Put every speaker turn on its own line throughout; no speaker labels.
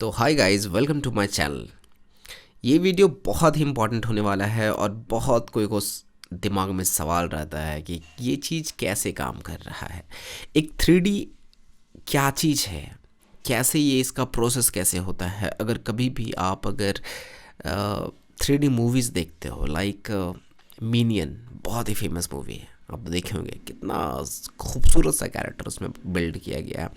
तो hi guys, welcome to my channel. ये video बहुत ही इम्पोर्टेंट होने वाला है और बहुत कोई को दिमाग में सवाल रहता है कि ये चीज़ कैसे काम कर रहा है। एक 3D क्या चीज़ है, कैसे ये इसका प्रोसेस कैसे होता है। अगर कभी भी आप अगर 3D मूवीज़ देखते हो, लाइक मिनियन, बहुत ही फेमस मूवी है, आप देखे होंगे कितना खूबसूरत सा कैरेक्टर उसमें बिल्ड किया गया है।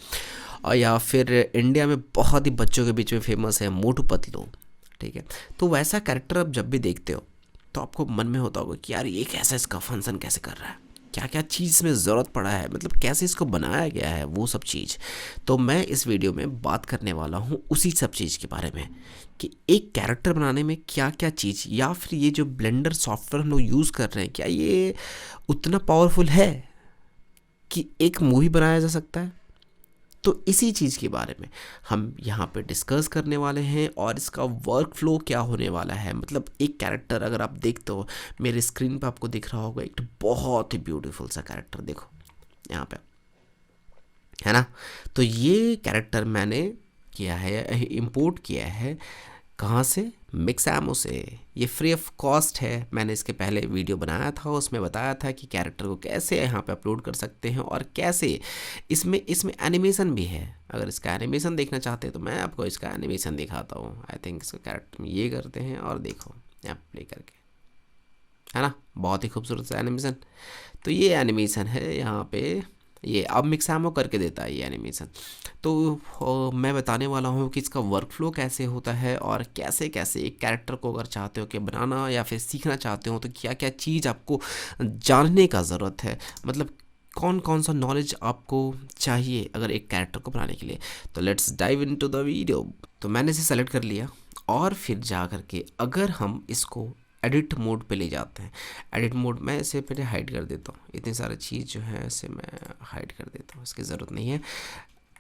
और या फिर इंडिया में बहुत ही बच्चों के बीच में फेमस है मोटू पतलू, ठीक है। तो वैसा कैरेक्टर आप जब भी देखते हो तो आपको मन में होता होगा कि यार ये कैसा, इसका फंक्शन कैसे कर रहा है, क्या क्या चीज़ में ज़रूरत पड़ा है, मतलब कैसे इसको बनाया गया है, वो सब चीज़। तो मैं इस वीडियो में बात करने वाला हूँ उसी सब चीज़ के बारे में कि एक कैरेक्टर बनाने में क्या क्या चीज़, या फिर ये जो ब्लेंडर सॉफ्टवेयर हम लोग यूज़ कर रहे हैं, क्या ये उतना पावरफुल है कि एक मूवी बनाया जा सकता है। तो इसी चीज़ के बारे में हम यहाँ पे डिस्कस करने वाले हैं और इसका वर्क फ्लो क्या होने वाला है। मतलब एक कैरेक्टर अगर आप देखते हो, मेरे स्क्रीन पे आपको दिख रहा होगा एक बहुत ही ब्यूटीफुल सा कैरेक्टर, देखो यहाँ पे, है ना। तो ये कैरेक्टर मैंने किया है, इंपोर्ट किया है, कहाँ से, मिक्सैमो से। ये फ्री ऑफ कॉस्ट है। मैंने इसके पहले वीडियो बनाया था, उसमें बताया था कि कैरेक्टर को कैसे यहाँ पे अपलोड कर सकते हैं और कैसे इसमें इसमें एनिमेशन भी है। अगर इसका एनिमेशन देखना चाहते हैं तो मैं आपको इसका एनिमेशन दिखाता हूँ। आई थिंक इसका कैरेक्टर में ये करते हैं और देखो यहाँ प्ले करके, है ना, बहुत ही खूबसूरत सा एनिमेशन। तो ये एनिमेशन है यहाँ पे, ये अब मिक्सैमो करके देता है ये एनिमेशन। तो मैं बताने वाला हूँ कि इसका वर्क फ्लो कैसे होता है और कैसे कैसे एक कैरेक्टर को अगर चाहते हो कि बनाना या फिर सीखना चाहते हो तो क्या क्या चीज़ आपको जानने का ज़रूरत है, मतलब कौन कौन सा नॉलेज आपको चाहिए अगर एक कैरेक्टर को बनाने के लिए। तो let's dive into the video. तो मैंने इसे सेलेक्ट कर लिया और फिर जा कर के अगर हम इसको एडिट मोड पे ले जाते हैं, एडिट मोड में इसे पहले हाइड कर देता हूँ, इतनी सारी चीज़ जो है इसे मैं हाइड कर देता हूँ, इसकी ज़रूरत नहीं है,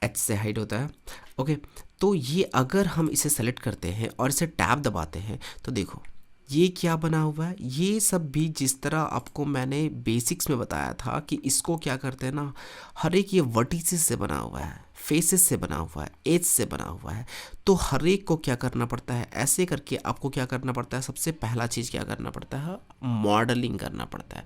एच से हाइड होता है। ओके, तो ये अगर हम इसे सेलेक्ट करते हैं और इसे टैब दबाते हैं तो देखो ये क्या बना हुआ है। ये सब भी जिस तरह आपको मैंने बेसिक्स में बताया था कि इसको क्या करते हैं ना, हर एक ये वर्टिसेस से बना हुआ है, फेसेस से बना हुआ है, एज से बना हुआ है। तो हर एक को क्या करना पड़ता है, ऐसे करके आपको क्या करना पड़ता है, सबसे पहला चीज़ क्या करना पड़ता है, मॉडलिंग करना पड़ता है।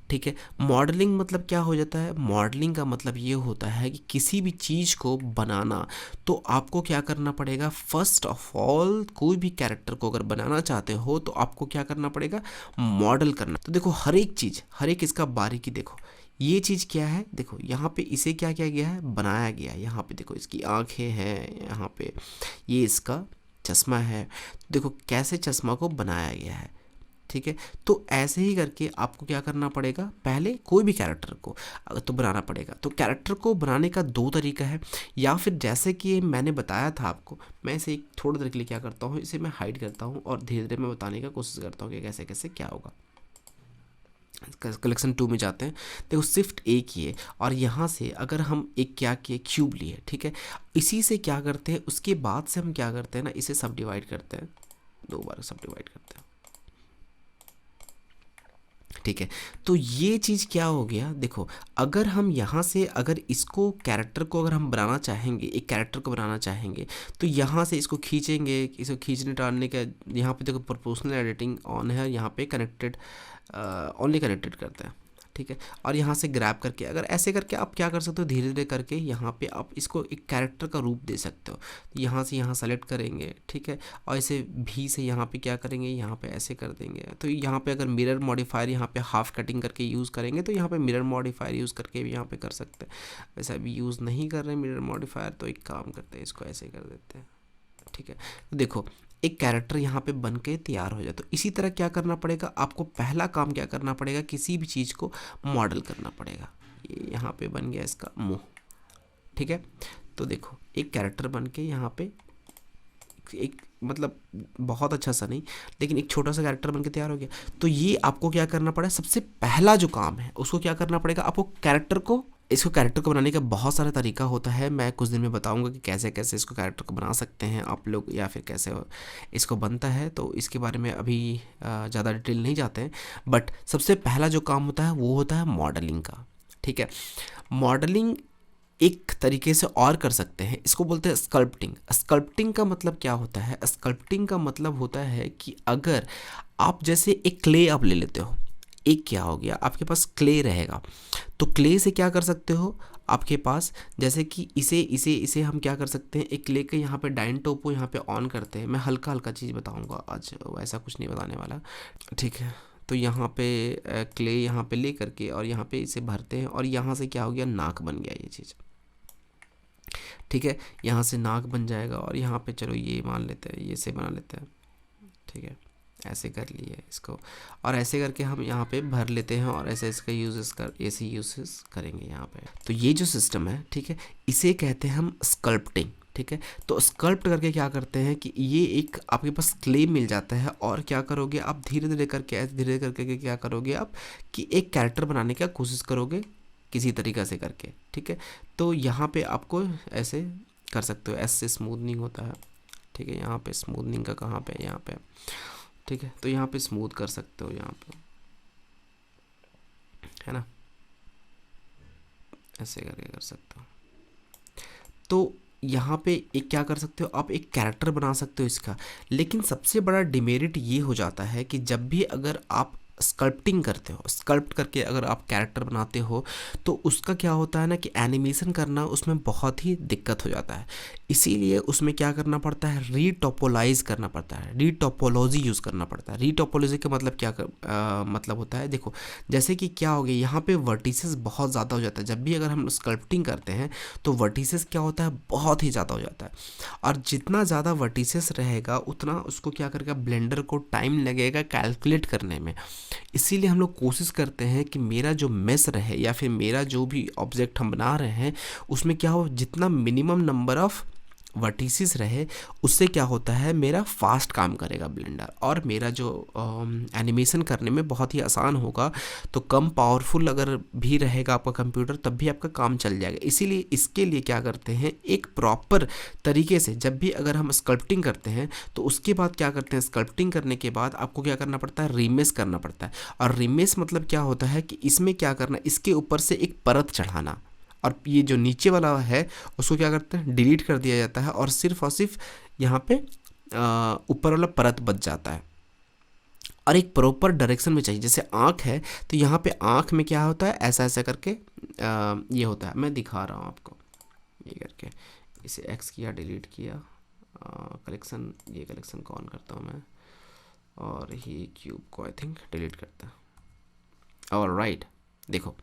ठीक है, मॉडलिंग मतलब क्या हो जाता है, मॉडलिंग का मतलब ये होता है कि किसी भी चीज़ को बनाना तो आपको क्या करना पड़ेगा, फर्स्ट ऑफ ऑल कोई भी कैरेक्टर को अगर बनाना चाहते हो तो आपको क्या करना पड़ेगा, मॉडल करना। तो देखो हर एक चीज़, हर एक इसका बारीकी देखो, ये चीज़ क्या है, देखो यहाँ पे इसे क्या किया गया है, बनाया गया है। यहाँ पे देखो इसकी आंखें हैं, यहाँ पे ये इसका चश्मा है, देखो कैसे चश्मा को बनाया गया है। ठीक है, तो ऐसे ही करके आपको क्या करना पड़ेगा, पहले कोई भी कैरेक्टर को अगर तो बनाना पड़ेगा। तो कैरेक्टर को बनाने का दो तरीका है, या फिर जैसे कि मैंने बताया था आपको, मैं इसे एक थोड़ी देर के लिए क्या करता हूँ, इसे मैं हाइड करता हूँ और धीरे धीरे मैं बताने का कोशिश करता हूँ कि कैसे कैसे क्या होगा। कलेक्शन 2 में जाते हैं, देखो शिफ्ट एक ही है और यहाँ से अगर हम एक क्या किए, क्यूब लिए, ठीक है, इसी से क्या करते हैं, उसके बाद से हम क्या करते हैं ना, इसे सब डिवाइड करते हैं, दो बार सब डिवाइड करते हैं। ठीक है, तो ये चीज़ क्या हो गया, देखो अगर हम यहाँ से अगर इसको कैरेक्टर को अगर हम बनाना चाहेंगे, एक कैरेक्टर को बनाना चाहेंगे तो यहाँ से इसको खींचेंगे, इसको खींचने टालने का, यहाँ पे देखो प्रोपोर्शनल एडिटिंग ऑन है, यहाँ पे कनेक्टेड ओनली कनेक्टेड करते हैं। ठीक है, और यहाँ से ग्रैब करके अगर ऐसे करके आप क्या कर सकते हो, धीरे धीरे करके यहाँ पे आप इसको एक कैरेक्टर का रूप दे सकते हो। यहाँ से यहाँ सेलेक्ट करेंगे, ठीक है, और इसे भी से यहाँ पे क्या करेंगे, यहाँ पे ऐसे कर देंगे। तो यहाँ पे अगर मिरर मॉडिफायर यहाँ पे हाफ कटिंग करके यूज़ करेंगे तो यहाँ पे मिरर मॉडिफायर यूज़ करके भी यहाँ पे कर सकते हैं। वैसे अभी यूज़ नहीं कर रहे हैं मिरर मॉडिफायर, तो एक काम करते हैं, इसको ऐसे कर देते हैं। ठीक है, तो देखो एक कैरेक्टर यहाँ पे बन के तैयार हो जाए। तो इसी तरह क्या करना पड़ेगा, आपको पहला काम क्या करना पड़ेगा, किसी भी चीज़ को मॉडल करना पड़ेगा। ये यहाँ पे बन गया इसका मुंह, ठीक है। तो देखो एक कैरेक्टर बन के यहाँ पे एक मतलब बहुत अच्छा सा नहीं, लेकिन एक छोटा सा कैरेक्टर बन के तैयार हो गया। तो ये आपको क्या करना पड़ा, सबसे पहला जो काम है उसको क्या करना पड़ेगा, आपको कैरेक्टर को, इसको कैरेक्टर को बनाने का बहुत सारा तरीका होता है। मैं कुछ दिन में बताऊंगा कि कैसे कैसे इसको कैरेक्टर को बना सकते हैं आप लोग, या फिर कैसे इसको बनता है। तो इसके बारे में अभी ज़्यादा डिटेल नहीं जाते हैं, बट सबसे पहला जो काम होता है वो होता है मॉडलिंग का। ठीक है, मॉडलिंग एक तरीके से और कर सकते हैं, इसको बोलते हैं स्कल्पटिंग। स्कल्पटिंग का मतलब क्या होता है? स्कल्पटिंग का मतलब होता है कि अगर आप जैसे एक क्ले आप ले लेते हो, एक क्या हो गया, आपके पास क्ले रहेगा, तो क्ले से क्या कर सकते हो आपके पास, जैसे कि इसे इसे इसे हम क्या कर सकते हैं, एक क्ले के यहाँ पे डाइनटॉप को यहाँ पे ऑन करते हैं। मैं हल्का हल्का चीज़ बताऊंगा आज, वैसा कुछ नहीं बताने वाला, ठीक है। तो यहाँ पे क्ले यहाँ पे ले करके और यहाँ पे इसे भरते हैं और यहाँ से क्या हो गया, नाक बन गया ये चीज़, ठीक है। यहाँ से नाक बन जाएगा और यहाँ पे चलो ये मान लेते हैं, ये से बना लेते हैं, ठीक है। ऐसे कर लिए इसको और ऐसे करके हम यहाँ पे भर लेते हैं और ऐसे इसका ऐसे यूजेस करेंगे यहाँ पे। तो ये जो सिस्टम है, ठीक है, इसे कहते हैं हम स्कल्पटिंग, ठीक है। तो स्कल्प्ट करके क्या करते हैं कि ये एक आपके पास क्ले मिल जाता है और क्या करोगे आप, धीरे धीरे करके ऐसे धीरे करके क्या करोगे आप कि एक कैरेक्टर बनाने की कोशिश करोगे किसी तरीक़ा से करके, ठीक है। तो यहाँ पे आपको ऐसे कर सकते हो, ऐसे स्मूथनिंग होता है, ठीक है। यहाँ पे स्मूथनिंग का कहाँ पे, यहाँ पे, ठीक है। तो यहाँ पे स्मूथ कर सकते हो, यहाँ पे, है ना, ऐसे करके कर सकते हो। तो यहाँ पे एक क्या कर सकते हो आप, एक कैरेक्टर बना सकते हो इसका। लेकिन सबसे बड़ा डिमेरिट ये हो जाता है कि जब भी अगर आप स्कल्पटिंग करते हो, स्कल्प्ट करके अगर आप कैरेक्टर बनाते हो, तो उसका क्या होता है ना कि एनिमेशन करना उसमें बहुत ही दिक्कत हो जाता है। इसीलिए उसमें क्या करना पड़ता है, रीटोपोलाइज करना पड़ता है, रीटोपोलॉजी यूज़ करना पड़ता है। रीटोपोलॉजी का मतलब क्या मतलब होता है, देखो जैसे कि क्या हो गया, यहाँ पे वर्टिसेस बहुत ज़्यादा हो जाता है। जब भी अगर हम स्कल्पटिंग करते हैं तो वर्टिसेस क्या होता है, बहुत ही ज़्यादा हो जाता है। और जितना ज़्यादा वर्टिसेस रहेगा उतना उसको क्या करेगा, ब्लेंडर को टाइम लगेगा कैलकुलेट करने में। इसीलिए हम लोग कोशिश करते हैं कि मेरा जो मेस रहे या फिर मेरा जो भी ऑब्जेक्ट हम बना रहे हैं उसमें क्या हो, जितना मिनिमम नंबर ऑफ़ वर्टिसेस रहे, उससे क्या होता है मेरा फास्ट काम करेगा ब्लेंडर और मेरा जो एनिमेशन करने में बहुत ही आसान होगा। तो कम पावरफुल अगर भी रहेगा आपका कंप्यूटर तब भी आपका काम चल जाएगा। इसीलिए इसके लिए क्या करते हैं, एक प्रॉपर तरीके से जब भी अगर हम स्कल्पटिंग करते हैं तो उसके बाद क्या करते हैं, स्कल्पटिंग करने के बाद आपको क्या करना पड़ता है, रीमेस करना पड़ता है। और रीमेस मतलब क्या होता है कि इसमें क्या करना, इसके ऊपर से एक परत चढ़ाना, और ये जो नीचे वाला है उसको क्या करते हैं, डिलीट कर दिया जाता है और सिर्फ यहाँ पे ऊपर वाला परत बच जाता है। और एक प्रॉपर डायरेक्शन में चाहिए, जैसे आँख है तो यहाँ पे आँख में क्या होता है, ऐसा ऐसा करके ये होता है। मैं दिखा रहा हूँ आपको, ये करके इसे एक्स किया, डिलीट किया, कलेक्शन, ये कलेक्शन को ऑन करता हूँ मैं और ये क्यूब को आई थिंक डिलीट करता है। और राइट, देखो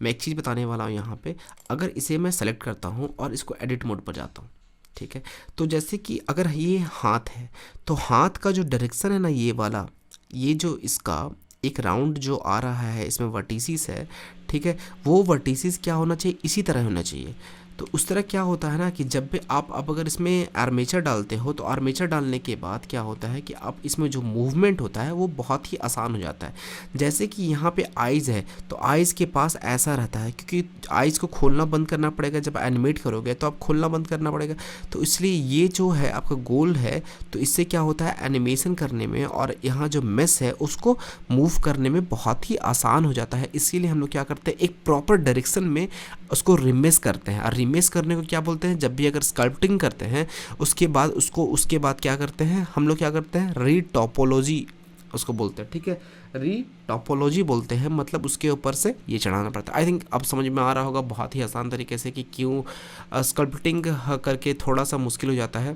मैं एक चीज़ बताने वाला हूँ यहाँ पे। अगर इसे मैं सेलेक्ट करता हूँ और इसको एडिट मोड पर जाता हूँ, ठीक है, तो जैसे कि अगर ये हाथ है तो हाथ का जो डायरेक्शन है ना, ये वाला, ये जो इसका एक राउंड जो आ रहा है इसमें वर्टिसेस है, ठीक है, वो वर्टिसेस क्या होना चाहिए, इसी तरह होना चाहिए। तो उस तरह क्या होता है ना कि जब भी आप अब अगर इसमें आर्मेचर डालते हो तो आर्मेचर डालने के बाद क्या होता है कि आप इसमें जो मूवमेंट होता है वो बहुत ही आसान हो जाता है। जैसे कि यहाँ पे आइज़ है तो आइज़ के पास ऐसा रहता है, क्योंकि आइज़ को खोलना बंद करना पड़ेगा, जब एनिमेट करोगे तो आप खोलना बंद करना पड़ेगा। तो इसलिए ये जो है आपका गोल है, तो इससे क्या होता है एनिमेशन करने में और यहाँ जो मेस है उसको मूव करने में बहुत ही आसान हो जाता है। इसीलिए हम लोग क्या करते हैं, एक प्रॉपर डायरेक्शन में उसको रिमेस करते हैं। और रिमेस करने को क्या बोलते हैं, जब भी अगर स्कल्पटिंग करते हैं उसके बाद क्या करते हैं हम लोग, क्या करते हैं रीटोपोलॉजी उसको बोलते हैं, ठीक है, रीटोपोलॉजी बोलते हैं। मतलब उसके ऊपर से ये चढ़ाना पड़ता है। आई थिंक अब समझ में आ रहा होगा बहुत ही आसान तरीके से कि क्यों स्कल्पटिंग करके थोड़ा सा मुश्किल हो जाता है,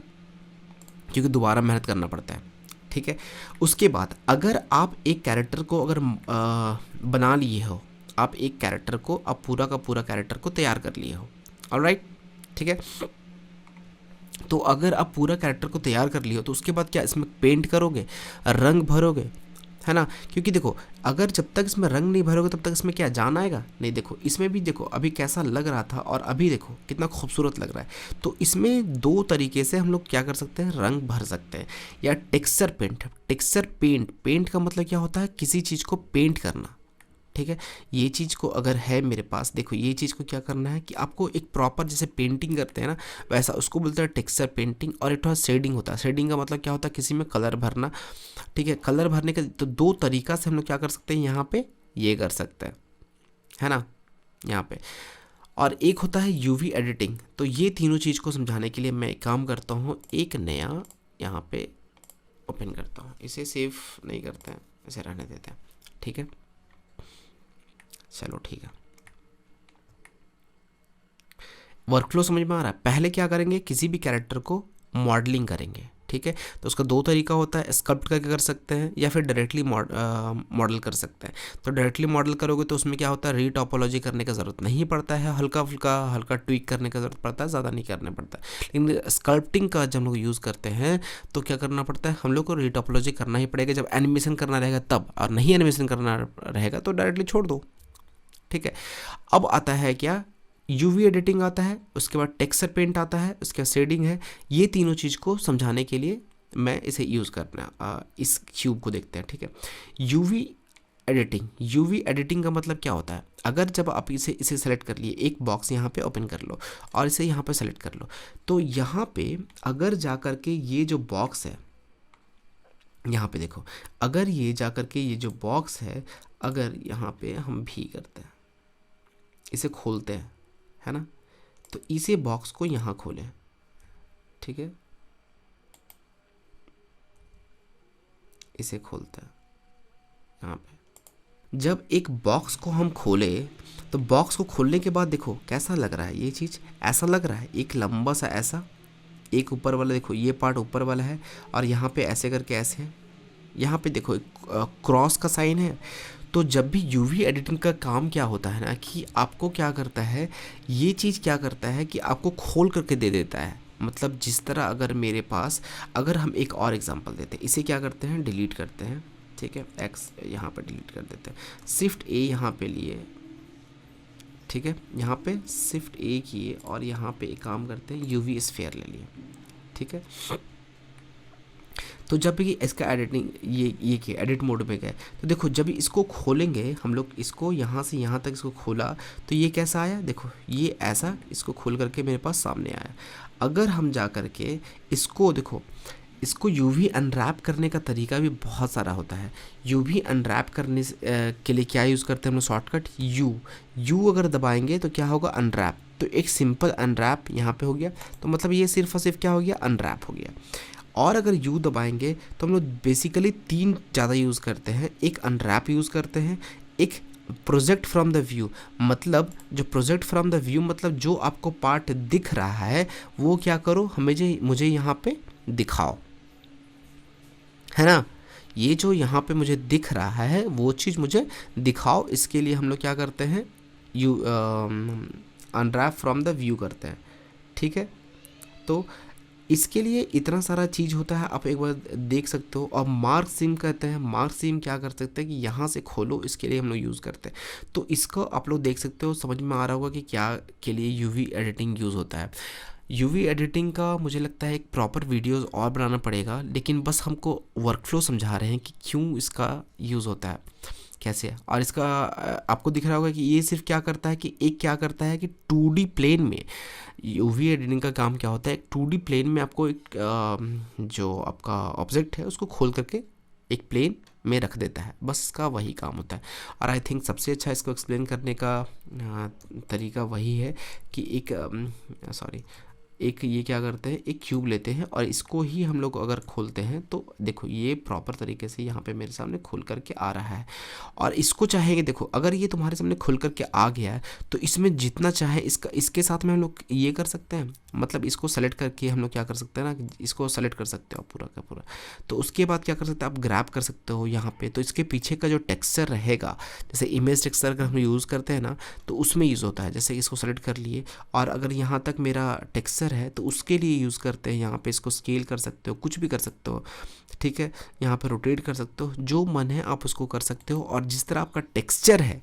क्योंकि दोबारा मेहनत करना पड़ता है, ठीक है। उसके बाद अगर आप एक कैरेक्टर को अगर बना लिए हो, आप एक कैरेक्टर को, आप पूरा का पूरा कैरेक्टर को तैयार कर लिए हो, ऑलराइट, ठीक है। तो अगर आप पूरा कैरेक्टर को तैयार कर लिए हो तो उसके बाद क्या इसमें पेंट करोगे, रंग भरोगे, है ना। क्योंकि देखो अगर जब तक इसमें रंग नहीं भरोगे तब तक इसमें क्या जान आएगा नहीं। देखो इसमें भी देखो अभी कैसा लग रहा था और अभी देखो कितना खूबसूरत लग रहा है। तो इसमें दो तरीके से हम लोग क्या कर सकते हैं, रंग भर सकते हैं, या टेक्सचर पेंट। टेक्सचर पेंट का मतलब क्या होता है, किसी चीज़ को पेंट करना, ठीक है। ये चीज़ को अगर है मेरे पास, देखो ये चीज़ को क्या करना है कि आपको एक प्रॉपर जैसे पेंटिंग करते हैं ना वैसा, उसको बोलते हैं टेक्सचर पेंटिंग। और एक शेडिंग होता है। शेडिंग का मतलब क्या होता है, किसी में कलर भरना, ठीक है। कलर भरने के तो दो तरीका से हम लोग क्या कर सकते हैं, यहाँ पे ये कर सकते हैं, है ना, यहाँ पे। और एक होता है यूवी एडिटिंग। तो ये तीनों चीज़ को समझाने के लिए मैं एक काम करता हूँ, एक नया यहाँ पे ओपन करता हूँ। इसे सेव नहीं करते हैं, इसे रहने देते हैं, ठीक है। चलो ठीक है, वर्कफ्लो समझ में आ रहा है। पहले क्या करेंगे, किसी भी कैरेक्टर को मॉडलिंग करेंगे, ठीक है। तो उसका दो तरीका होता है, स्कल्प्ट करके कर सकते हैं या फिर डायरेक्टली मॉडल कर सकते हैं। तो डायरेक्टली मॉडल करोगे तो उसमें क्या होता है, रीटोपोलॉजी करने का ज़रूरत नहीं पड़ता है, हल्का फुल्का हल्का ट्वीक करने का ज़रूरत पड़ता है, ज़्यादा नहीं करना पड़ता है। लेकिन स्कल्प्टिंग का जब हम लोग यूज़ करते हैं तो क्या करना पड़ता है, हम लोग को रीटोपोलॉजी करना ही पड़ेगा जब एनिमेशन करना रहेगा तब, और नहीं एनिमेशन करना रहेगा तो डायरेक्टली छोड़ दो, ठीक है। अब आता है क्या, यूवी एडिटिंग आता है, उसके बाद टेक्सचर पेंट आता है, उसके बाद शेडिंग है। ये तीनों चीज़ को समझाने के लिए मैं इसे यूज़ करना, इस क्यूब को देखते हैं, ठीक है। यूवी एडिटिंग, यूवी एडिटिंग का मतलब क्या होता है, अगर जब आप इसे सेलेक्ट कर लिए, एक बॉक्स यहाँ पे ओपन कर लो और इसे यहाँ पे सेलेक्ट कर लो, तो यहाँ पे अगर जा कर के ये जो बॉक्स है, यहाँ पे देखो, अगर ये जा कर के ये जो बॉक्स है, अगर यहाँ पे हम भी करते हैं, इसे खोलते हैं, है ना, तो इसे बॉक्स को यहाँ खोलें, ठीक है, इसे खोलते हैं यहाँ पे। जब एक बॉक्स को हम खोले तो बॉक्स को खोलने के बाद देखो कैसा लग रहा है ये चीज़, ऐसा लग रहा है एक लंबा सा ऐसा, एक ऊपर वाला देखो ये पार्ट ऊपर वाला है और यहाँ पे ऐसे करके ऐसे है, यहाँ पे देखो एक क्रॉस का साइन है। तो जब भी यूवी एडिटिंग का काम क्या होता है ना, कि आपको क्या करता है, ये चीज़ क्या करता है कि आपको खोल करके दे देता है। मतलब जिस तरह अगर मेरे पास, अगर हम एक और एग्जांपल देते हैं, इसे क्या करते हैं, डिलीट करते हैं, ठीक है, एक्स यहाँ पर डिलीट कर देते हैं, शिफ्ट ए यहाँ पे लिए, ठीक है, यहाँ पे शिफ्ट ए किए और यहाँ पे एक काम करते हैं, यूवी स्फीयर ले लिए, ठीक है। तो जब भी इसका एडिटिंग ये किया, एडिट मोड में गए, तो देखो जब इसको खोलेंगे हम लोग, इसको यहाँ से यहाँ तक इसको खोला तो ये कैसा आया, देखो ये ऐसा इसको खोल करके मेरे पास सामने आया। अगर हम जा कर के इसको देखो, इसको यूवी अनरैप करने का तरीका भी बहुत सारा होता है। यूवी अनरैप करने के लिए क्या यूज़ करते हैं हम लोग, शॉर्टकट यू अगर दबाएंगे तो क्या होगा, अनरैप। तो एक सिंपल अनरैप यहाँ पे हो गया, तो मतलब ये सिर्फ और सिर्फ क्या हो गया, अनरैप हो गया। और अगर यू दबाएंगे तो हम लोग बेसिकली तीन ज़्यादा यूज़ करते हैं, एक अनरैप यूज़ करते हैं, एक प्रोजेक्ट फ्रॉम द व्यू। मतलब जो प्रोजेक्ट फ्रॉम द व्यू मतलब जो आपको पार्ट दिख रहा है वो क्या करो, मुझे यहाँ पे दिखाओ, है ना, ये जो यहाँ पे मुझे दिख रहा है वो चीज़ मुझे दिखाओ। इसके लिए हम लोग क्या करते हैं, अनरैप फ्रॉम द व्यू करते हैं, ठीक है। तो इसके लिए इतना सारा चीज़ होता है, आप एक बार देख सकते हो। और मार्क सिम कहते हैं, मार्क सिम क्या कर सकते हैं कि यहाँ से खोलो, इसके लिए हम लोग यूज़ करते हैं। तो इसको आप लोग देख सकते हो, समझ में आ रहा होगा कि क्या के लिए यूवी एडिटिंग यूज़ होता है। यूवी एडिटिंग का मुझे लगता है एक प्रॉपर वीडियोस और बनाना पड़ेगा, लेकिन बस हमको वर्कफ्लो समझा रहे हैं कि क्यों इसका यूज़ होता है, कैसे। और इसका आपको दिख रहा होगा कि ये सिर्फ क्या करता है कि एक क्या करता है कि 2D प्लेन में यूवी एडिटिंग का काम क्या होता है, एक 2D प्लेन में आपको एक जो आपका ऑब्जेक्ट है उसको खोल करके एक प्लेन में रख देता है, बस इसका वही काम होता है। और आई थिंक सबसे अच्छा इसको एक्सप्लेन करने का तरीका वही है कि एक ये क्या करते हैं, एक क्यूब लेते हैं और इसको ही हम लोग अगर खोलते हैं तो देखो ये प्रॉपर तरीके से यहाँ पे मेरे सामने खुल करके आ रहा है। और इसको चाहेंगे, देखो अगर ये तुम्हारे सामने खुल करके आ गया है तो इसमें जितना चाहे इसके साथ में हम लोग ये कर सकते हैं, मतलब इसको सेलेक्ट करके हम लोग क्या कर सकते हैं ना, इसको सेलेक्ट कर सकते हो पूरा का पूरा। तो उसके बाद क्या कर सकते हैं, आप ग्रैब कर सकते हो यहाँ पे, तो इसके पीछे का जो टेक्सचर रहेगा, जैसे इमेज टेक्सचर अगर हम यूज़ करते हैं ना तो उसमें यूज़ होता है। जैसे इसको सेलेक्ट कर लिए और अगर यहाँ तक मेरा टेक्सचर है तो उसके लिए यूज़ करते हैं, यहाँ पे इसको स्केल कर सकते हो, कुछ भी कर सकते हो, ठीक है, यहाँ पे रोटेट कर सकते हो, जो मन है आप उसको कर सकते हो। और जिस तरह आपका टेक्सचर है,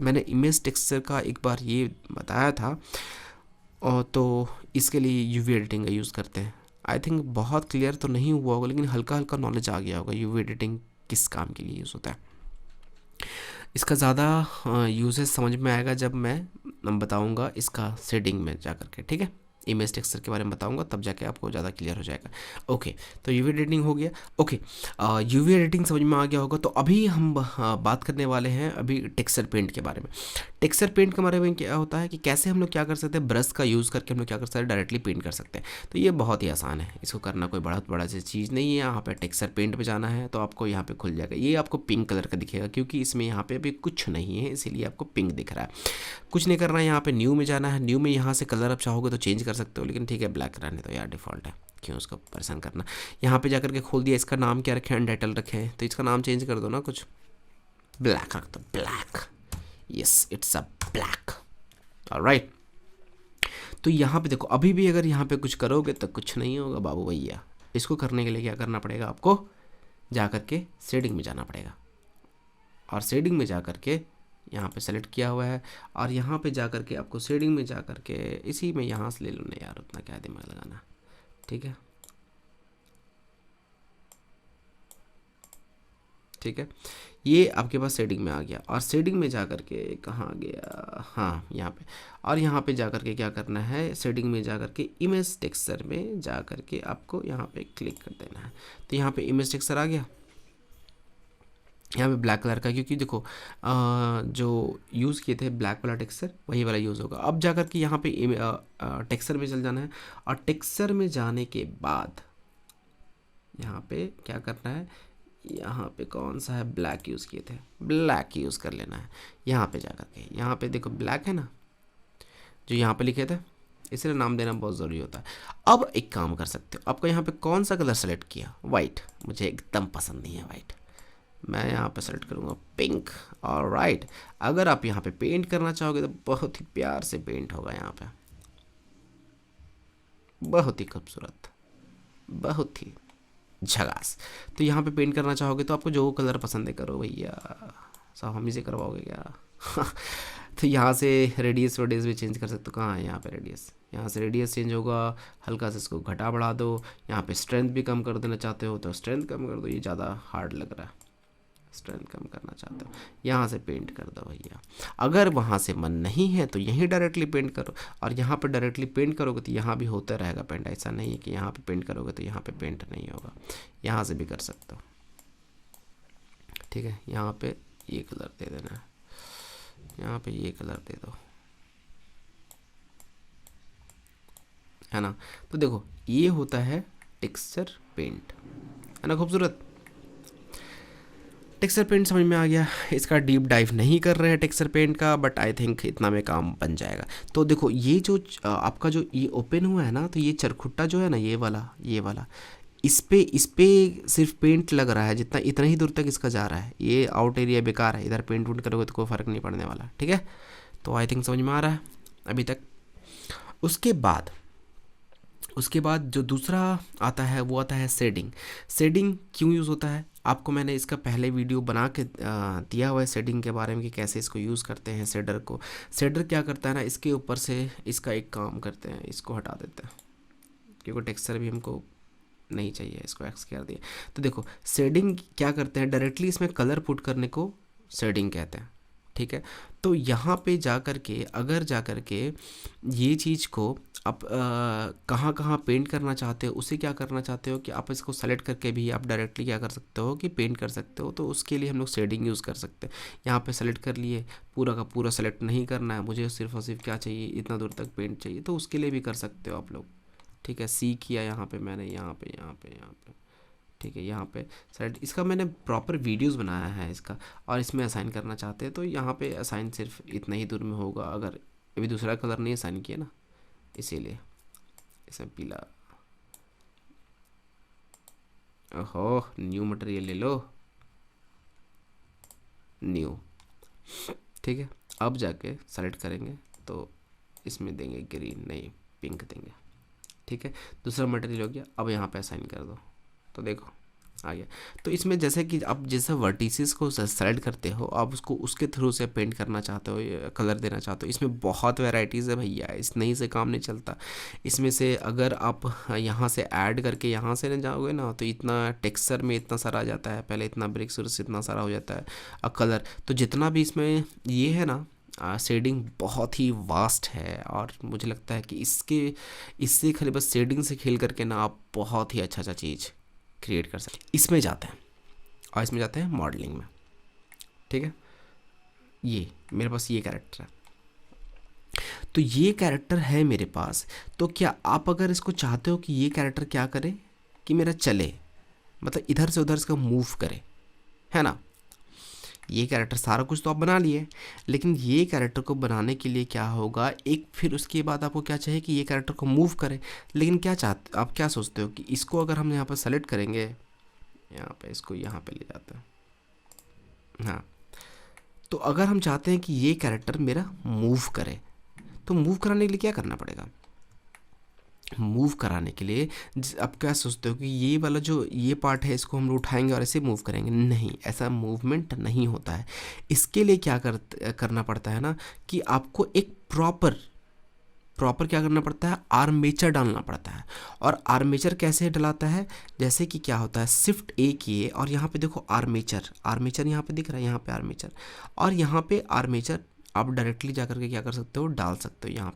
मैंने इमेज टेक्सचर का एक बार ये बताया था, और तो इसके लिए यूवी एडिटिंग का यूज़ करते हैं। आई थिंक बहुत क्लियर तो नहीं हुआ होगा, लेकिन हल्का हल्का नॉलेज आ गया होगा यूवी एडिटिंग किस काम के लिए यूज़ होता है। इसका ज़्यादा यूजेस समझ में आएगा जब मैं बताऊंगा इसका शेडिंग में जा कर के, ठीक है, इमेज टेक्सचर के बारे में बताऊंगा, तब जाके आपको ज़्यादा क्लियर हो जाएगा। ओके, तो यूवी एडिटिंग हो गया। ओके, यूवी एडिटिंग समझ में आ गया होगा। तो अभी हम बात करने वाले हैं अभी टेक्सचर पेंट के बारे में। टेक्सचर पेंट के बारे में क्या होता है कि कैसे हम लोग क्या कर सकते हैं, ब्रश का यूज़ करके हम लोग क्या कर सकते हैं, डायरेक्टली पेंट कर सकते हैं। तो ये बहुत ही आसान है, इसको करना कोई बहुत बड़ा सी चीज़ नहीं है। यहाँ पे टेक्सचर पेंट पे जाना है तो आपको यहाँ पे खुल जाएगा, ये आपको पिंक कलर का दिखेगा क्योंकि इसमें यहाँ पे अभी कुछ नहीं है, इसीलिए आपको पिंक दिख रहा है। कुछ नहीं करना है, यहाँ पे न्यू में जाना है। न्यू में यहाँ से कलर आप चाहोगे तो चेंज कर सकते हो, लेकिन ठीक है ब्लैक रहने तो यार, डिफ़ॉल्ट है, क्यों उसको परेशान करना। यहाँ पे जाकर के खोल दिया, इसका नाम क्या रखें, अनटाइटल रखें, तो इसका नाम चेंज कर दो ना, कुछ ब्लैक रख दो, black, yes it's a black, alright. तो यहाँ पे देखो, अभी भी अगर यहाँ पे कुछ करोगे तो कुछ नहीं होगा बाबू भैया। इसको करने के लिए क्या करना पड़ेगा आपको, जा कर के शेडिंग में जाना पड़ेगा, और शेडिंग में जा कर के यहाँ पे सेलेक्ट किया हुआ है, और यहाँ पे जा कर के आपको शेडिंग में जा कर के इसी में यहाँ से ले लो ना यार, उतना क्या दिमाग लगाना, ठीक है, ठीक है। ये आपके पास शेडिंग में आ गया, और शेडिंग में जा कर के कहाँ गया, हाँ यहाँ पे, और यहाँ पे जा कर के क्या करना है, शेडिंग में जा कर के इमेज टेक्सचर में जा कर के आपको यहाँ पे क्लिक कर देना है। तो यहाँ पे इमेज टेक्सचर आ गया, यहाँ पे ब्लैक कलर का, क्योंकि देखो जो यूज़ किए थे ब्लैक वाला टेक्सचर वही वाला यूज़ होगा। अब जा कर के यहाँ पे टेक्सचर में चल जाना है, और टेक्सचर में जाने के बाद यहाँ पे क्या करना है, यहाँ पे कौन सा है, ब्लैक यूज़ किए थे, ब्लैक यूज़ कर लेना है। यहाँ पे जा कर के यहाँ पे देखो ब्लैक है ना, जो यहाँ पे लिखे थे, इसलिए नाम देना बहुत ज़रूरी होता है। अब एक काम कर सकते हो, आपको यहाँ पे कौन सा कलर सेलेक्ट किया, वाइट, मुझे एकदम पसंद नहीं है वाइट, मैं यहाँ पे सेलेक्ट करूँगा पिंक, ऑलराइट। अगर आप यहाँ पे पेंट करना चाहोगे तो बहुत ही प्यार से पेंट होगा यहाँ पे, बहुत ही खूबसूरत, बहुत ही झकास। तो यहाँ पे पेंट करना चाहोगे तो आपको जो कलर पसंद है करो भैया, सब हम ही से करवाओगे क्या तो यहाँ से रेडियस वेडियस भी चेंज कर सकते हो, कहाँ है यहाँ पे रेडियस, यहाँ से रेडियस चेंज होगा, हल्का से इसको घटा बढ़ा दो। यहाँ पे स्ट्रेंथ भी कम कर देना चाहते हो तो स्ट्रेंथ कम कर दो, ये ज़्यादा हार्ड लग रहा है, स्ट्रेंथ कम करना चाहते हो यहाँ से पेंट कर दो भैया। अगर वहाँ से मन नहीं है तो यहीं डायरेक्टली पेंट करो, और यहाँ पे डायरेक्टली पेंट करोगे तो यहाँ भी होता रहेगा पेंट, ऐसा नहीं है कि यहाँ पे पेंट करोगे तो यहाँ पे पेंट नहीं होगा, यहाँ से भी कर सकते हो, ठीक है। यहाँ पे ये कलर दे देना है, यहाँ पे ये कलर दे दो, है ना। तो देखो ये होता है टेक्सचर पेंट, है ना, खूबसूरत। टेक्सचर पेंट समझ में आ गया, इसका डीप डाइव नहीं कर रहे हैं टेक्सचर पेंट का, बट आई थिंक इतना में काम बन जाएगा। तो देखो ये जो आपका जो ये ओपन हुआ है ना, तो ये चरखुट्टा जो है ना, ये वाला इस पे सिर्फ पेंट लग रहा है, जितना इतना ही दूर तक इसका जा रहा है, ये आउट एरिया बेकार है, इधर पेंट वूंट करोगे तो कोई फ़र्क नहीं पड़ने वाला, ठीक है। तो आई थिंक समझ में आ रहा है अभी तक। उसके बाद जो दूसरा आता है वो आता है शेडिंग। शेडिंग क्यों यूज़ होता है, आपको मैंने इसका पहले वीडियो बना के दिया हुआ है शेडिंग के बारे में कि कैसे इसको यूज़ करते हैं शेडर को। शेडर क्या करता है ना, इसके ऊपर से इसका एक काम करते हैं, इसको हटा देते हैं क्योंकि टेक्सचर भी हमको नहीं चाहिए, इसको एक्स कर दिया। तो देखो शेडिंग क्या करते हैं, डायरेक्टली इसमें कलर पुट करने को शेडिंग कहते हैं, ठीक है। तो यहाँ पे जा कर के अगर जा कर के ये चीज़ को आप कहाँ कहाँ पेंट करना चाहते हो, उसे क्या करना चाहते हो कि आप इसको सेलेक्ट करके भी आप डायरेक्टली क्या कर सकते हो कि पेंट कर सकते हो। तो उसके लिए हम लोग शेडिंग यूज़ कर सकते हैं। यहाँ पे सेलेक्ट कर लिए, पूरा का पूरा सेलेक्ट नहीं करना है मुझे, सिर्फ और सिर्फ क्या चाहिए, इतना दूर तक पेंट चाहिए, तो उसके लिए भी कर सकते हो आप लोग, ठीक है। सी किया यहाँ पे मैंने, यहाँ पे ठीक है, यहाँ पे सेलेक्ट, इसका मैंने प्रॉपर वीडियोस बनाया है इसका, और इसमें असाइन करना चाहते हैं तो यहाँ पे असाइन सिर्फ इतना ही दूर में होगा। अगर अभी दूसरा कलर नहीं असाइन किया ना, इसीलिए इसमें पीला, ओहो न्यू मटेरियल ले लो, न्यू, ठीक है। अब जाके सेलेक्ट करेंगे तो इसमें देंगे ग्रीन, नहीं पिंक देंगे, ठीक है। दूसरा मटेरियल हो गया, अब यहाँ पे असाइन कर दो, तो देखो आ गया। तो इसमें जैसे कि आप जैसे वर्टिसेस को सेलेक्ट करते हो, आप उसको उसके थ्रू से पेंट करना चाहते हो, कलर देना चाहते हो, इसमें बहुत वैरायटीज़ है भैया, इस नहीं से काम नहीं चलता। इसमें से अगर आप यहाँ से ऐड करके यहाँ से न जाओगे ना, तो इतना टेक्सचर में इतना सारा आ जाता है, पहले इतना ब्रिक्स उर्स इतना सारा हो जाता है। अब कलर तो जितना भी इसमें ये है ना, शेडिंग बहुत ही वास्ट है, और मुझे लगता है कि इससे खाली बस शेडिंग से खेल करके ना आप बहुत ही अच्छा चीज़ क्रिएट कर सकते हैं। इसमें जाते हैं, और इसमें जाते हैं मॉडलिंग में, ठीक है। ये मेरे पास ये कैरेक्टर है, तो ये कैरेक्टर है मेरे पास। तो क्या आप अगर इसको चाहते हो कि ये कैरेक्टर क्या करे कि मेरा चले, मतलब इधर से उधर इसका मूव करे, है ना। ये कैरेक्टर सारा कुछ तो आप बना लिए, लेकिन ये कैरेक्टर को बनाने के लिए क्या होगा, एक फिर उसके बाद आपको क्या चाहिए कि ये कैरेक्टर को मूव करे। लेकिन क्या चाहते आप, क्या सोचते हो कि इसको अगर हम यहाँ पर सेलेक्ट करेंगे, यहाँ पे इसको यहाँ पे ले जाते हैं, हाँ, तो अगर हम चाहते हैं कि ये कैरेक्टर मेरा मूव करे, तो मूव कराने के लिए क्या करना पड़ेगा। मूव कराने के लिए आप क्या सोचते हो कि ये वाला जो ये पार्ट है इसको हम उठाएंगे और ऐसे मूव करेंगे, नहीं, ऐसा मूवमेंट नहीं होता है। इसके लिए क्या करना पड़ता है ना कि आपको एक प्रॉपर क्या करना पड़ता है, आर्मेचर डालना पड़ता है। और आर्मेचर कैसे डलाता है, जैसे कि क्या होता है, शिफ्ट ए किए और यहाँ पे देखो आर्मेचर यहाँ पे दिख रहा है, यहाँ पे आर्मेचर, और यहाँ पे आर्मेचर आप डायरेक्टली जा करके क्या कर सकते हो, डाल सकते हो यहाँ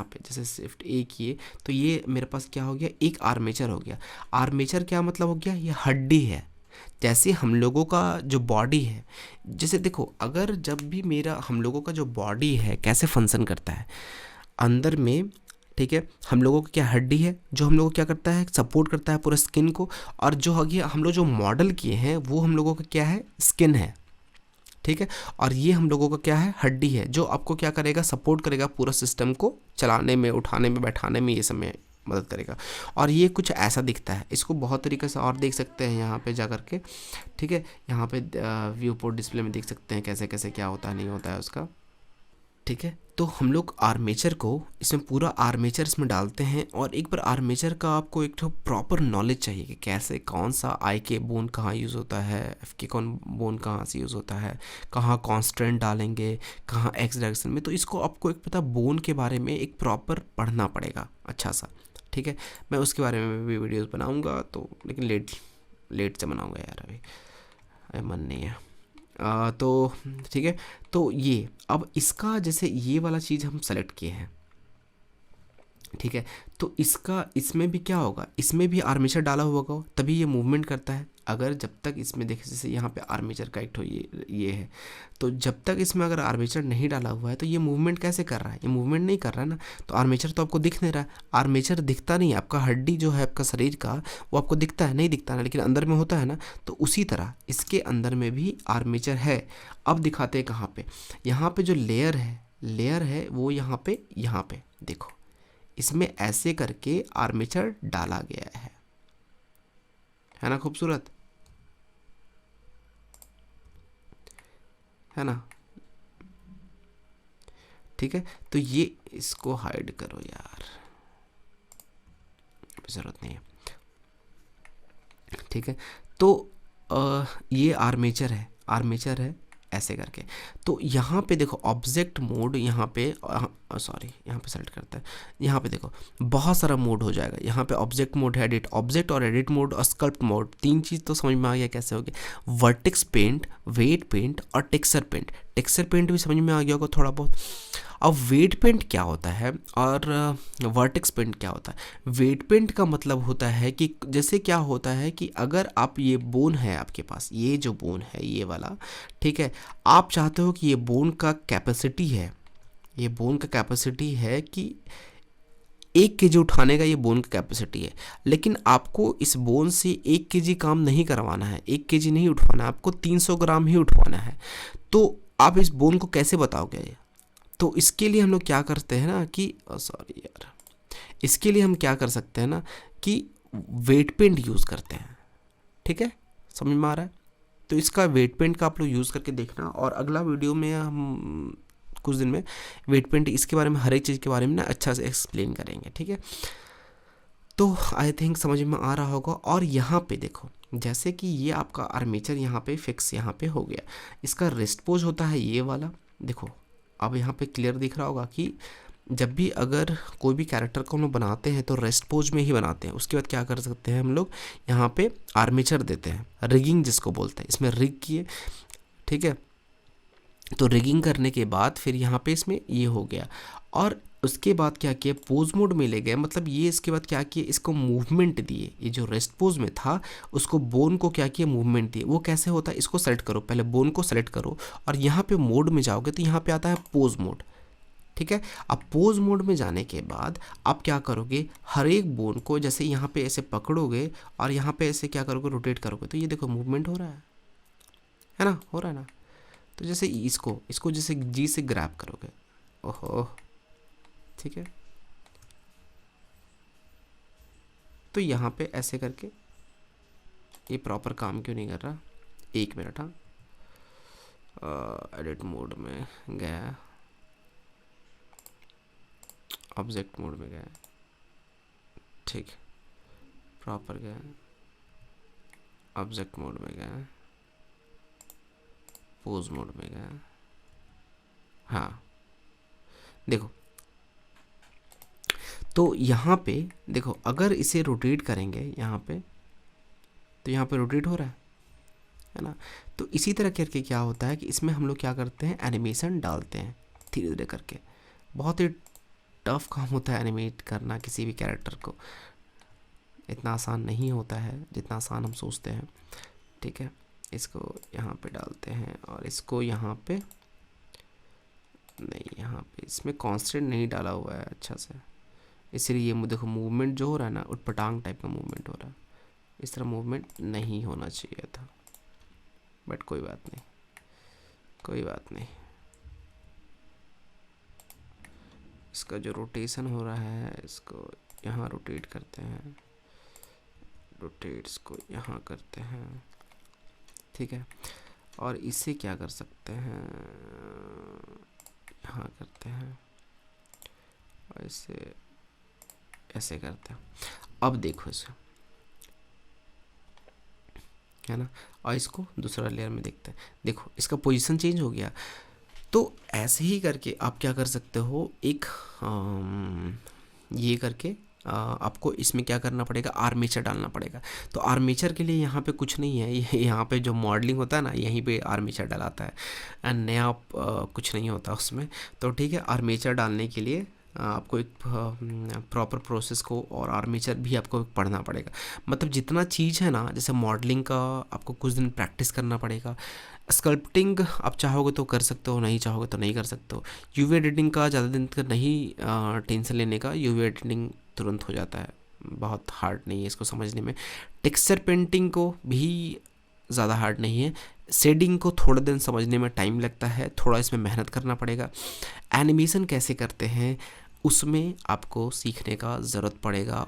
पे जैसे शिफ्ट ए किए, तो ये मेरे पास क्या हो गया, एक आर्मेचर हो गया। आर्मेचर क्या मतलब हो गया, ये हड्डी है। जैसे हम लोगों का जो बॉडी है, जैसे देखो अगर जब भी हम लोगों का जो बॉडी है कैसे फंक्शन करता है अंदर में, ठीक है, हम लोगों को क्या हड्डी है जो हम लोगों को क्या करता है, सपोर्ट करता है पूरा स्किन को। और जो हम लोग जो मॉडल किए हैं वो हम लोगों का क्या है, स्किन है, ठीक है। और ये हम लोगों का क्या है, हड्डी है, जो आपको क्या करेगा, सपोर्ट करेगा पूरा सिस्टम को चलाने में, उठाने में, बैठाने में, ये सब में मदद करेगा। और ये कुछ ऐसा दिखता है, इसको बहुत तरीके से और देख सकते हैं यहाँ पे जा करके, ठीक है। यहाँ पे व्यू पोर्ट डिस्प्ले में देख सकते हैं कैसे कैसे क्या होता है, नहीं होता है उसका, ठीक है। तो हम लोग आर्मेचर को इसमें पूरा आर्मेचर इसमें डालते हैं। और एक बार आर्मेचर का आपको एक तो प्रॉपर नॉलेज चाहिए कि कैसे, कौन सा आई के बोन कहाँ यूज़ होता है, एफ के कौन बोन कहाँ से यूज़ होता है, कहाँ कॉन्स्टेंट डालेंगे, कहाँ एक्स डायरेक्शन में। तो इसको आपको एक पता बोन के बारे में एक प्रॉपर पढ़ना पड़ेगा अच्छा सा, ठीक है। मैं उसके बारे में भी वीडियोज़ बनाऊँगा, तो लेकिन लेट से बनाऊँगा यार, अभी मन नहीं है। तो ठीक है। तो ये अब इसका जैसे ये वाला चीज़ हम सेलेक्ट किए हैं, ठीक है। तो इसमें भी क्या होगा, इसमें भी आर्मेचर डाला हुआ होगा तभी ये मूवमेंट करता है। अगर जब तक इसमें देखे, जैसे यहाँ पे आर्मेचर का एक ये है, तो जब तक इसमें अगर आर्मेचर नहीं डाला हुआ है तो ये मूवमेंट कैसे कर रहा है, ये मूवमेंट नहीं कर रहा है ना। तो आर्मेचर तो आपको दिख नहीं रहा है, आर्मेचर दिखता नहीं है, आपका हड्डी जो है आपका शरीर का वो आपको दिखता है, नहीं दिखता ना, लेकिन अंदर में होता है ना। तो उसी तरह इसके अंदर में भी आर्मेचर है। अब दिखाते हैं कहाँ पे, यहाँ पे जो लेयर है वो यहाँ पे देखो, इसमें ऐसे करके आर्मेचर डाला गया है ना, खूबसूरत है ना, ठीक है। तो ये इसको हाइड करो यार, ज़रूरत नहीं है, ठीक है। तो ये आर्मेचर है ऐसे करके। तो यहाँ पे देखो ऑब्जेक्ट मोड, यहाँ पे सॉरी यहाँ पे सेलेक्ट करता है, यहाँ पे देखो बहुत सारा मोड हो जाएगा। यहाँ पे ऑब्जेक्ट मोड है, ऑब्जेक्ट और एडिट मोड और स्कल्प्ट मोड, तीन चीज़ तो समझ में आ गया कैसे हो गया। वर्टेक्स पेंट, वेट पेंट और टेक्सचर पेंट भी समझ में आ गया होगा थोड़ा बहुत। अब वेट पेंट क्या होता है और वर्टेक्स पेंट क्या होता है। वेट पेंट का मतलब होता है कि जैसे क्या होता है कि अगर आप ये बोन है आपके पास, ये जो बोन है ये वाला, ठीक है, आप चाहते हो कि ये बोन का कैपेसिटी है कि 1 kg उठाने का, ये बोन का कैपेसिटी है। लेकिन आपको इस बोन से 1 kg काम नहीं करवाना है, 1 kg नहीं उठवाना है, आपको 300 ग्राम ही उठवाना है। तो आप इस बोन को कैसे बताओगे। तो इसके लिए हम लोग क्या करते हैं ना कि इसके लिए हम क्या कर सकते हैं ना कि वेट पेंट यूज़ करते हैं, ठीक है, समझ में आ रहा है। तो इसका वेट पेंट का आप लोग यूज़ करके देखना, और अगला वीडियो में हम कुछ दिन में वेट पेंट इसके बारे में, हर एक चीज़ के बारे में ना अच्छा से एक्सप्लेन करेंगे, ठीक है। तो आई थिंक समझ में आ रहा होगा। और यहाँ पे देखो, जैसे कि ये आपका आर्मेचर यहाँ पे फिक्स यहाँ पे हो गया, इसका रेस्ट पोज होता है ये वाला, देखो अब यहाँ पे क्लियर दिख रहा होगा कि जब भी अगर कोई भी कैरेक्टर को हम लोग बनाते हैं तो रेस्ट पोज में ही बनाते हैं। उसके बाद क्या कर सकते हैं हम लोग, यहाँ पे आर्मेचर देते हैं, रिगिंग जिसको बोलते हैं, इसमें रिग किए, ठीक है। तो रिगिंग करने के बाद फिर यहाँ पे इसमें ये हो गया। और उसके बाद क्या किया, पोज मोड में ले गए, मतलब ये इसके बाद क्या किया, इसको मूवमेंट दिए। ये जो रेस्ट पोज में था उसको बोन को क्या किया, मूवमेंट दिए। वो कैसे होता है, इसको सेलेक्ट करो, पहले बोन को सेलेक्ट करो और यहाँ पे मोड में जाओगे तो यहाँ पे आता है पोज मोड। ठीक है, अब पोज मोड में जाने के बाद आप क्या करोगे, हर एक बोन को जैसे यहाँ पे ऐसे पकड़ोगे और यहाँ पे ऐसे क्या करोगे, रोटेट करोगे, तो ये देखो मूवमेंट हो रहा है ना, हो रहा है ना। तो जैसे इसको इसको जैसे जी से ग्रैब करोगे, ओहो, ठीक है, तो यहाँ पे ऐसे करके ये प्रॉपर काम क्यों नहीं कर रहा, एक मिनट, हाँ, एडिट मोड में गया, ऑब्जेक्ट मोड में गया, ठीक, प्रॉपर गया, ऑब्जेक्ट मोड में गया, पोज मोड में गया, हाँ देखो। तो यहाँ पे देखो, अगर इसे रोटेट करेंगे यहाँ पे तो यहाँ पे रोटेट हो रहा है ना। तो इसी तरह करके क्या होता है कि इसमें हम लोग क्या करते हैं, एनिमेशन डालते हैं धीरे धीरे करके। बहुत ही टफ काम होता है एनिमेट करना किसी भी कैरेक्टर को, इतना आसान नहीं होता है जितना आसान हम सोचते हैं। ठीक है, इसको यहाँ पे डालते हैं और इसको यहाँ पे नहीं, यहाँ पे इसमें कांस्टेंट नहीं डाला हुआ है अच्छा से, इसलिए ये देखो मूवमेंट जो हो रहा है ना, उटपटांग टाइप का मूवमेंट हो रहा है। इस तरह मूवमेंट नहीं होना चाहिए था, बट कोई बात नहीं, कोई बात नहीं। इसका जो रोटेशन हो रहा है, इसको यहाँ रोटेट करते हैं, रोटेट्स को यहाँ करते हैं, ठीक है। और इसे क्या कर सकते हैं, यहाँ करते हैं और इसे ऐसे करते हैं। अब देखो इसे, है ना, और इसको दूसरा लेयर में देखते हैं, देखो इसका पोजीशन चेंज हो गया। तो ऐसे ही करके आप क्या कर सकते हो, एक ये करके आपको इसमें क्या करना पड़ेगा, आर्मेचर डालना पड़ेगा। तो आर्मेचर के लिए यहाँ पे कुछ नहीं है, ये यहाँ पे जो मॉडलिंग होता है ना, यहीं पे आर्मेचर डलाता है, एंड नया कुछ नहीं होता उसमें। तो ठीक है, आर्मेचर डालने के लिए आपको एक प्रॉपर प्रोसेस को और आर्मेचर भी आपको पढ़ना पड़ेगा। मतलब जितना चीज़ है ना, जैसे मॉडलिंग का आपको कुछ दिन प्रैक्टिस करना पड़ेगा। स्कल्पटिंग आप चाहोगे तो कर सकते हो, नहीं चाहोगे तो नहीं कर सकते हो। यूवी एडिटिंग का ज़्यादा दिन का नहीं टेंशन लेने का, यूवी एडिटिंग तुरंत हो जाता है, बहुत हार्ड नहीं है इसको समझने में। टेक्सचर पेंटिंग को भी ज़्यादा हार्ड नहीं है, शेडिंग को थोड़ा दिन समझने में टाइम लगता है, थोड़ा इसमें मेहनत करना पड़ेगा। एनिमेशन कैसे करते हैं उसमें आपको सीखने का ज़रूरत पड़ेगा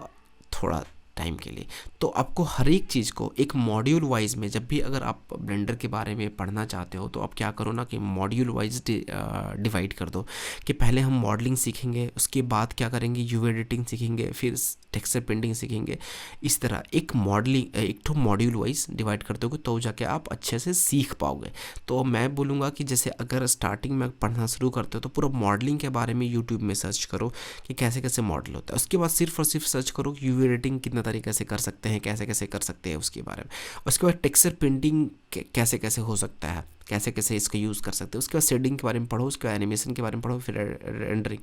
थोड़ा टाइम के लिए। तो आपको हर एक चीज़ को एक मॉड्यूल वाइज में, जब भी अगर आप ब्लेंडर के बारे में पढ़ना चाहते हो तो आप क्या करो ना कि मॉड्यूल वाइज डिवाइड कर दो, कि पहले हम मॉडलिंग सीखेंगे, उसके बाद क्या करेंगे, यूवी एडिटिंग सीखेंगे, फिर टेक्सचर पेंटिंग सीखेंगे। इस तरह एक मॉड्यूल वाइज डिवाइड कर दोगे तो जाके आप अच्छे से सीख पाओगे। तो मैं बोलूँगा कि जैसे अगर स्टार्टिंग में पढ़ना शुरू करते हो तो पूरा मॉडलिंग के बारे में यूट्यूब में सर्च करो कि कैसे कैसे मॉडल होता है। उसके बाद सिर्फ और सिर्फ सर्च करो कि यूवी एडिटिंग कितना तरीके से कर सकते हैं, कैसे कैसे कर सकते हैं उसके बारे में। उसके बाद टेक्सचर पेंटिंग कैसे कैसे हो सकता है, कैसे कैसे इसका यूज़ कर सकते हैं। उसके बाद शेडिंग के बारे में पढ़ो, उसके बाद एनिमेशन के बारे में पढ़ो, फिर रेंडरिंग,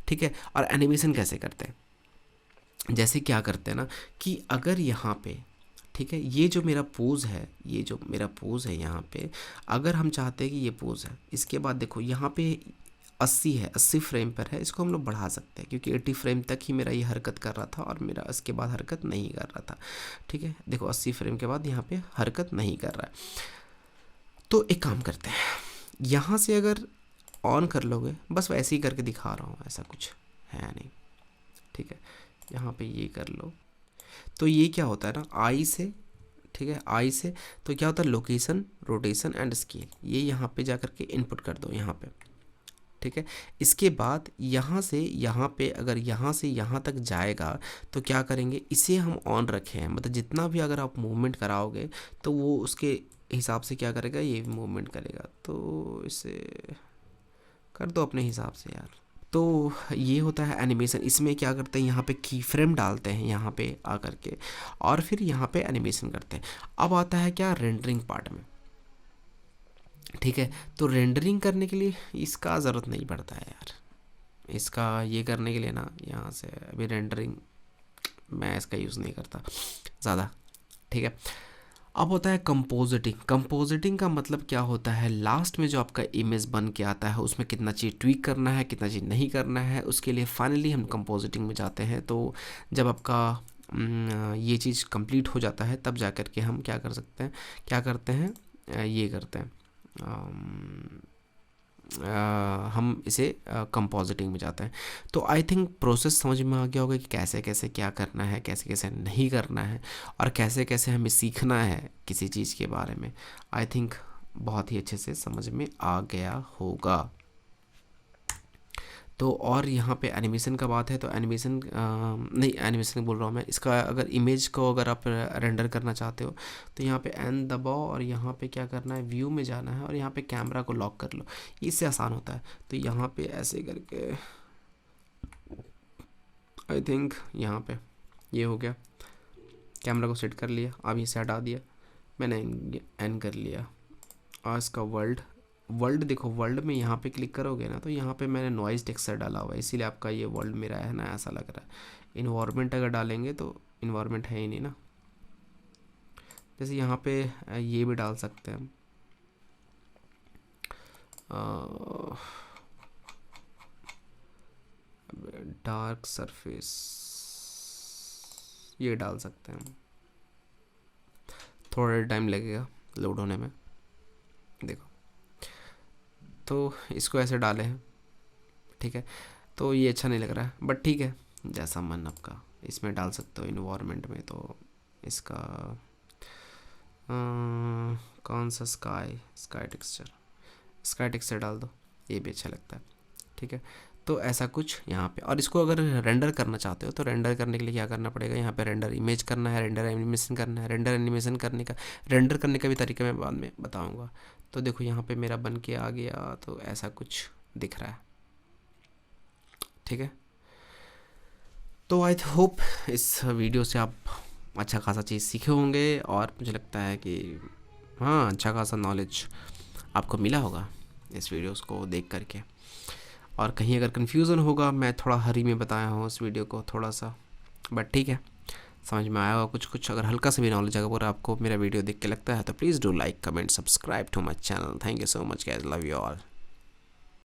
ठीक है। और एनिमेशन कैसे करते हैं, जैसे क्या करते हैं ना कि अगर यहाँ पे, ठीक है, ये जो मेरा पोज है, ये जो मेरा पोज है यहाँ पे, अगर हम चाहते हैं कि ये पोज है, इसके बाद देखो यहाँ पे 80 है, 80 फ्रेम पर है, इसको हम लोग बढ़ा सकते हैं क्योंकि 80 फ्रेम तक ही मेरा ये हरकत कर रहा था और मेरा इसके बाद हरकत नहीं कर रहा था। ठीक है, देखो 80 फ्रेम के बाद यहाँ पे हरकत नहीं कर रहा है। तो एक काम करते हैं, यहाँ से अगर ऑन कर लोगे, बस वैसे ही करके दिखा रहा हूँ, ऐसा कुछ है नहीं, ठीक है। यहाँ पे ये कर लो तो ये क्या होता है ना, आई से, ठीक है, आई से तो क्या होता है, लोकेशन, रोटेशन एंड स्केल, ये यहाँ पे जा करके इनपुट कर दो यहाँ पे, ठीक है। इसके बाद यहाँ से यहाँ पे, अगर यहाँ से यहाँ तक जाएगा तो क्या करेंगे, इसे हम ऑन रखे हैं, मतलब जितना भी अगर आप मूवमेंट कराओगे तो वो उसके हिसाब से क्या करेगा, ये भी मूवमेंट करेगा। तो इसे कर दो अपने हिसाब से यार। तो ये होता है एनिमेशन। इसमें क्या करते हैं, यहाँ पे की फ्रेम डालते हैं यहाँ पे आकर के, और फिर यहाँ पे एनिमेशन करते हैं। अब आता है क्या, रेंडरिंग पार्ट में, ठीक है। तो रेंडरिंग करने के लिए इसका ज़रूरत नहीं पड़ता है यार, इसका ये करने के लिए ना, यहाँ से अभी रेंडरिंग मैं इसका यूज़ नहीं करता ज़्यादा, ठीक है। अब होता है कंपोजिटिंग। कंपोजिटिंग का मतलब क्या होता है, लास्ट में जो आपका इमेज बन के आता है उसमें कितना चीज़ ट्वीक करना है, कितना चीज़ नहीं करना है, उसके लिए फाइनली हम कंपोजिटिंग में जाते हैं। तो जब आपका ये चीज़ कंप्लीट हो जाता है तब जा कर के हम क्या कर सकते हैं, क्या करते हैं, ये करते हैं, हम इसे कंपोजिटिंग में जाते हैं। तो आई थिंक प्रोसेस समझ में आ गया होगा कि कैसे कैसे क्या करना है, कैसे कैसे नहीं करना है, और कैसे कैसे हमें सीखना है किसी चीज़ के बारे में। आई थिंक बहुत ही अच्छे से समझ में आ गया होगा। तो और यहाँ पे एनिमेशन का बात है तो एनिमेशन नहीं, एनिमेशन बोल रहा हूँ मैं, इसका अगर इमेज को अगर आप रेंडर करना चाहते हो तो यहाँ पे एन दबाओ और यहाँ पे क्या करना है, व्यू में जाना है और यहाँ पे कैमरा को लॉक कर लो, इससे आसान होता है। तो यहाँ पे ऐसे करके आई थिंक यहाँ पे ये हो गया, कैमरा को सेट कर लिया, अब इसे हटा दिया मैंने, एन कर लिया। और इसका वर्ल्ड देखो, वर्ल्ड में यहाँ पे क्लिक करोगे ना तो यहाँ पे मैंने नॉइज़ टेक्सचर डाला हुआ है, इसीलिए आपका ये वर्ल्ड मेरा है ना ऐसा लग रहा है। इन्वायरमेंट अगर डालेंगे तो इन्वायरमेंट है ही नहीं ना, जैसे यहाँ पे ये भी डाल सकते हैं हम, डार्क सरफेस ये डाल सकते हैं हम, थोड़ा टाइम लगेगा लोड होने में, देखो। तो इसको ऐसे डाले हैं, ठीक है। तो ये अच्छा नहीं लग रहा है बट ठीक है, जैसा मन आपका, इसमें डाल सकते हो इन्वायरमेंट में। तो इसका कौन सा, स्काई टेक्सचर डाल दो, ये भी अच्छा लगता है, ठीक है। तो ऐसा कुछ यहाँ पे, और इसको अगर रेंडर करना चाहते हो तो रेंडर करने के लिए क्या करना पड़ेगा, यहाँ पे रेंडर इमेज करना है, रेंडर एनिमेशन करना है। रेंडर एनिमेशन करने का, रेंडर करने का भी तरीका मैं बाद में बताऊँगा। तो देखो यहाँ पे मेरा बन के आ गया, तो ऐसा कुछ दिख रहा है, ठीक है। तो आई होप इस वीडियो से आप अच्छा खासा चीज़ सीखे होंगे, और मुझे लगता है कि हाँ अच्छा खासा नॉलेज आपको मिला होगा इस वीडियोस को देख करके। और कहीं अगर कन्फ्यूज़न होगा, मैं थोड़ा हरी में बताया हूँ इस वीडियो को थोड़ा सा, बट ठीक है, समझ में आया होगा कुछ कुछ। अगर हल्का सा भी नॉलेज अगर आपको मेरा वीडियो देख के लगता है तो please do like, comment, subscribe to my channel. Thank you so much guys, love you all.